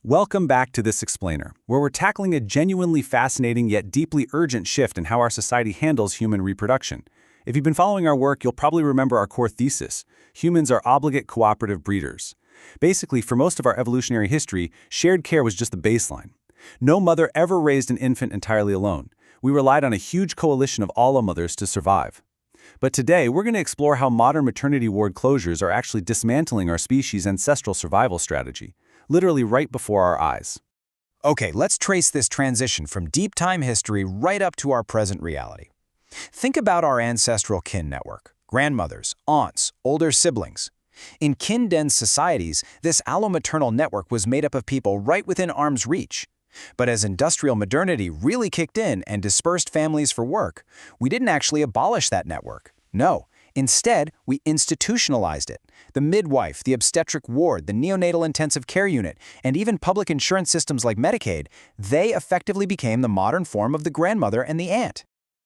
Welcome back to This Explainer, where we're tackling a genuinely fascinating yet deeply urgent shift in how our society handles human reproduction. If you've been following our work, you'll probably remember our core thesis: humans are obligate cooperative breeders. Basically, for most of our evolutionary history, shared care was just the baseline. No mother ever raised an infant entirely alone. We relied on a huge coalition of allomothers to survive. But today, we're going to explore how modern maternity ward closures are actually dismantling our species' ancestral survival strategy, literally right before our eyes. Okay, let's trace this transition from deep time history right up to our present reality. Think about our ancestral kin network: grandmothers, aunts, older siblings. In kin-dense societies, this allomaternal network was made up of people right within arm's reach. But as industrial modernity really kicked in and dispersed families for work, we didn't actually abolish that network. No. Instead, we institutionalized it. The midwife, the obstetric ward, the neonatal intensive care unit, and even public insurance systems like Medicaid, they effectively became the modern form of the grandmother and the aunt.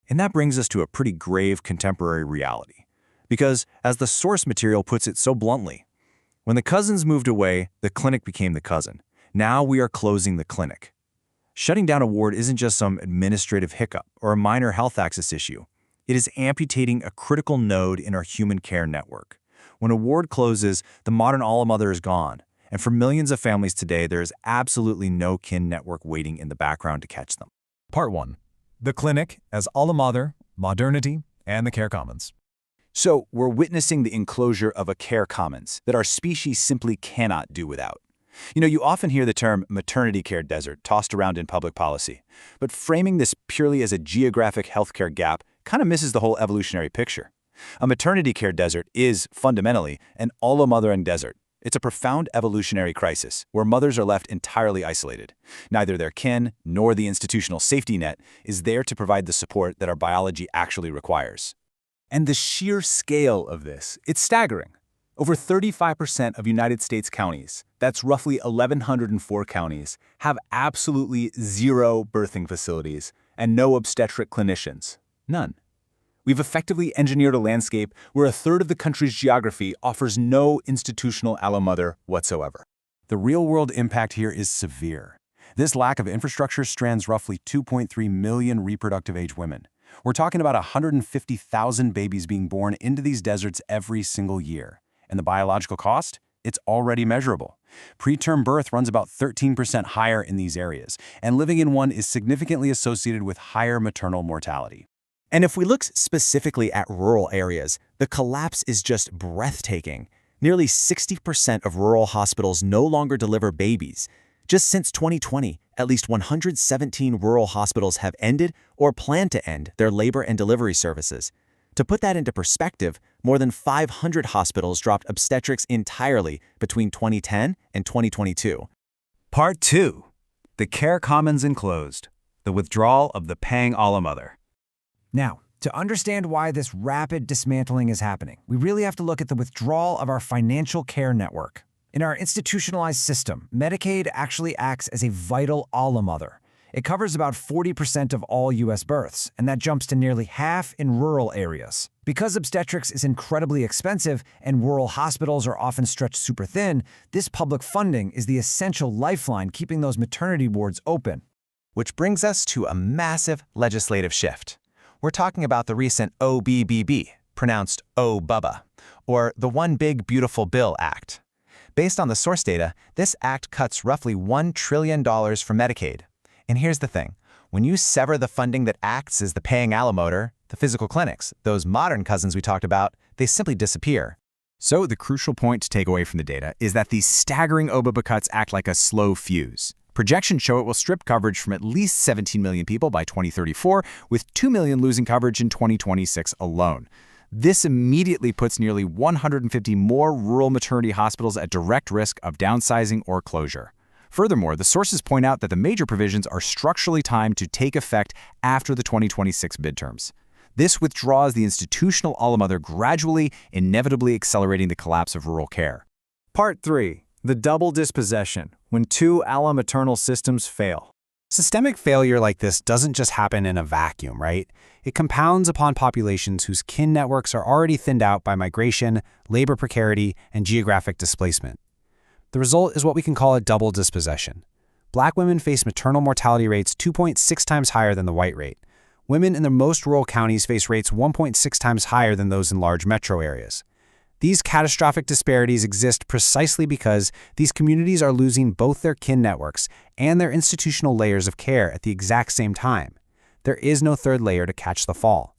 And that brings us to a pretty grave contemporary reality. Because, as the source material puts it so bluntly, when the cousins moved away, the clinic became the cousin. Now we are closing the clinic. Shutting down a ward isn't just some administrative hiccup or a minor health access issue. It is amputating a critical node in our human care network. When a ward closes, the modern allamother is gone. And for millions of families today, there is absolutely no kin network waiting in the background to catch them. Part 1. The clinic as allamother, modernity, and the care commons. So, we're witnessing the enclosure of a care commons that our species simply cannot do without. You often hear the term maternity care desert tossed around in public policy, but framing this purely as a geographic healthcare gap kind of misses the whole evolutionary picture. A maternity care desert is, fundamentally, an allomothering desert. It's a profound evolutionary crisis where mothers are left entirely isolated. Neither their kin nor the institutional safety net is there to provide the support that our biology actually requires. And the sheer scale of this, it's staggering. Over 35% of United States counties, that's roughly 1,104 counties, have absolutely zero birthing facilities and no obstetric clinicians. None. We've effectively engineered a landscape where a third of the country's geography offers no institutional allomother whatsoever. The real-world impact here is severe. This lack of infrastructure strands roughly 2.3 million reproductive-age women. We're talking about 150,000 babies being born into these deserts every single year. And the biological cost? It's already measurable. Preterm birth runs about 13% higher in these areas, and living in one is significantly associated with higher maternal mortality. And if we look specifically at rural areas, the collapse is just breathtaking. Nearly 60% of rural hospitals no longer deliver babies. Just since 2020, at least 117 rural hospitals have ended or plan to end their labor and delivery services. To put that into perspective, more than 500 hospitals dropped obstetrics entirely between 2010 and 2022. Part 2. The care commons enclosed. The withdrawal of the paying allamother. Now, to understand why this rapid dismantling is happening, we really have to look at the withdrawal of our financial care network. In our institutionalized system, Medicaid actually acts as a vital allamother. It covers about 40% of all U.S. births, and that jumps to nearly half in rural areas. Because obstetrics is incredibly expensive and rural hospitals are often stretched super thin, this public funding is the essential lifeline keeping those maternity wards open. Which brings us to a massive legislative shift. We're talking about the recent OBBB, pronounced O-Bubba, or the One Big Beautiful Bill Act. Based on the source data, this act cuts roughly $1 trillion from Medicaid. And here's the thing. When you sever the funding that acts as the paying allomotor, the physical clinics, those modern cousins we talked about, they simply disappear. So the crucial point to take away from the data is that these staggering OBBA cuts act like a slow fuse. Projections show it will strip coverage from at least 17 million people by 2034, with 2 million losing coverage in 2026 alone. This immediately puts nearly 150 more rural maternity hospitals at direct risk of downsizing or closure. Furthermore, the sources point out that the major provisions are structurally timed to take effect after the 2026 midterms. This withdraws the institutional allamother, gradually, inevitably accelerating the collapse of rural care. Part 3. The double dispossession, when two allomaternal systems fail. Systemic failure like this doesn't just happen in a vacuum, right? It compounds upon populations whose kin networks are already thinned out by migration, labor precarity, and geographic displacement. The result is what we can call a double dispossession. Black women face maternal mortality rates 2.6 times higher than the white rate. Women in the most rural counties face rates 1.6 times higher than those in large metro areas. These catastrophic disparities exist precisely because these communities are losing both their kin networks and their institutional layers of care at the exact same time. There is no third layer to catch the fall.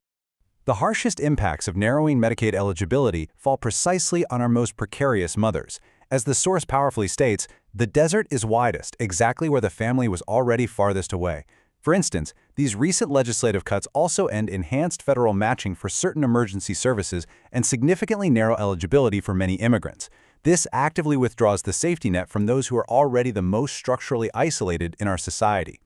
The harshest impacts of narrowing Medicaid eligibility fall precisely on our most precarious mothers. As the source powerfully states, the desert is widest, exactly where the family was already farthest away. For instance, these recent legislative cuts also end enhanced federal matching for certain emergency services and significantly narrow eligibility for many immigrants. This actively withdraws the safety net from those who are already the most structurally isolated in our society.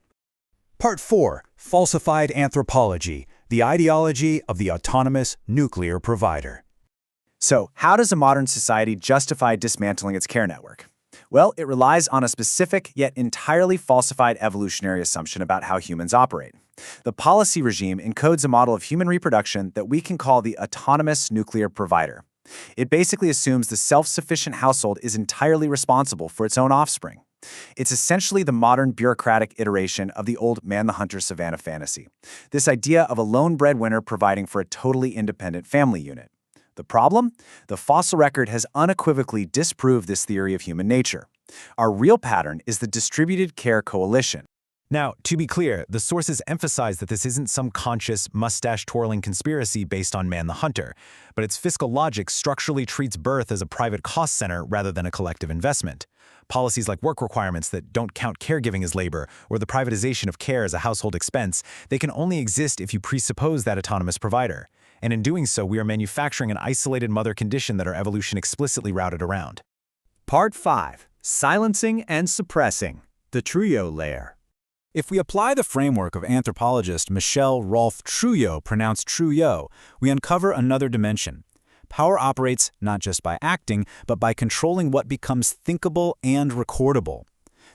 Part 4. Falsified Anthropology, the ideology of the autonomous nuclear provider. So, how does a modern society justify dismantling its care network? Well, it relies on a specific yet entirely falsified evolutionary assumption about how humans operate. The policy regime encodes a model of human reproduction that we can call the autonomous nuclear provider. It basically assumes the self-sufficient household is entirely responsible for its own offspring. It's essentially the modern bureaucratic iteration of the old man-the-hunter savannah fantasy. This idea of a lone breadwinner providing for a totally independent family unit. The problem? The fossil record has unequivocally disproved this theory of human nature. Our real pattern is the distributed care coalition. Now, to be clear, the sources emphasize that this isn't some conscious, mustache-twirling conspiracy based on man the hunter, but its fiscal logic structurally treats birth as a private cost center rather than a collective investment. Policies like work requirements that don't count caregiving as labor or the privatization of care as a household expense, they can only exist if you presuppose that autonomous provider. And in doing so, we are manufacturing an isolated mother condition that our evolution explicitly routed around. Part 5. Silencing and Suppressing, the Trujillo Layer. If we apply the framework of anthropologist Michel Rolph Trujillo, pronounced Trujillo, we uncover another dimension. Power operates not just by acting, but by controlling what becomes thinkable and recordable.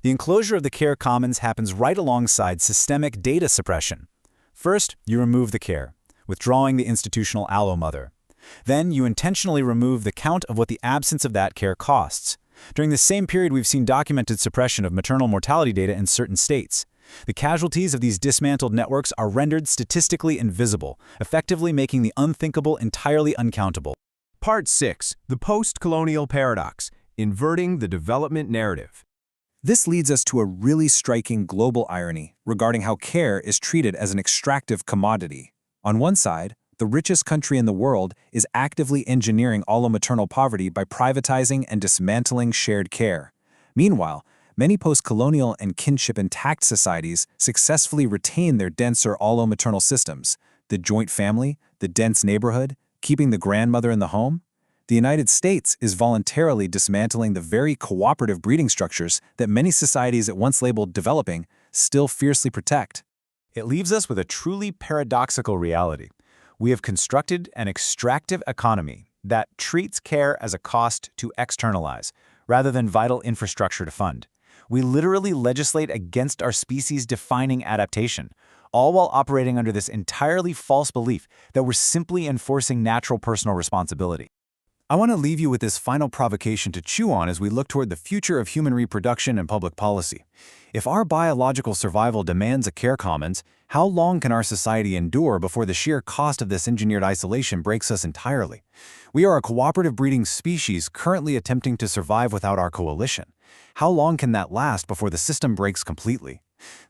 The enclosure of the care commons happens right alongside systemic data suppression. First, you remove the care, withdrawing the institutional allomother. Then you intentionally remove the count of what the absence of that care costs. During the same period, we've seen documented suppression of maternal mortality data in certain states. The casualties of these dismantled networks are rendered statistically invisible, effectively making the unthinkable entirely uncountable. Part 6. The Post-Colonial Paradox, Inverting the Development Narrative. This leads us to a really striking global irony regarding how care is treated as an extractive commodity. On one side, the richest country in the world is actively engineering allomaternal poverty by privatizing and dismantling shared care. Meanwhile, many post-colonial and kinship-intact societies successfully retain their denser allomaternal systems, the joint family, the dense neighborhood, keeping the grandmother in the home. The United States is voluntarily dismantling the very cooperative breeding structures that many societies at once labeled developing still fiercely protect. It leaves us with a truly paradoxical reality. We have constructed an extractive economy that treats care as a cost to externalize, rather than vital infrastructure to fund. We literally legislate against our species-defining adaptation, all while operating under this entirely false belief that we're simply enforcing natural personal responsibility. I want to leave you with this final provocation to chew on as we look toward the future of human reproduction and public policy. If our biological survival demands a care commons, how long can our society endure before the sheer cost of this engineered isolation breaks us entirely? We are a cooperative breeding species currently attempting to survive without our coalition. How long can that last before the system breaks completely?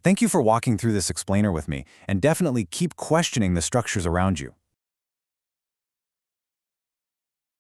Thank you for walking through this explainer with me, and definitely keep questioning the structures around you.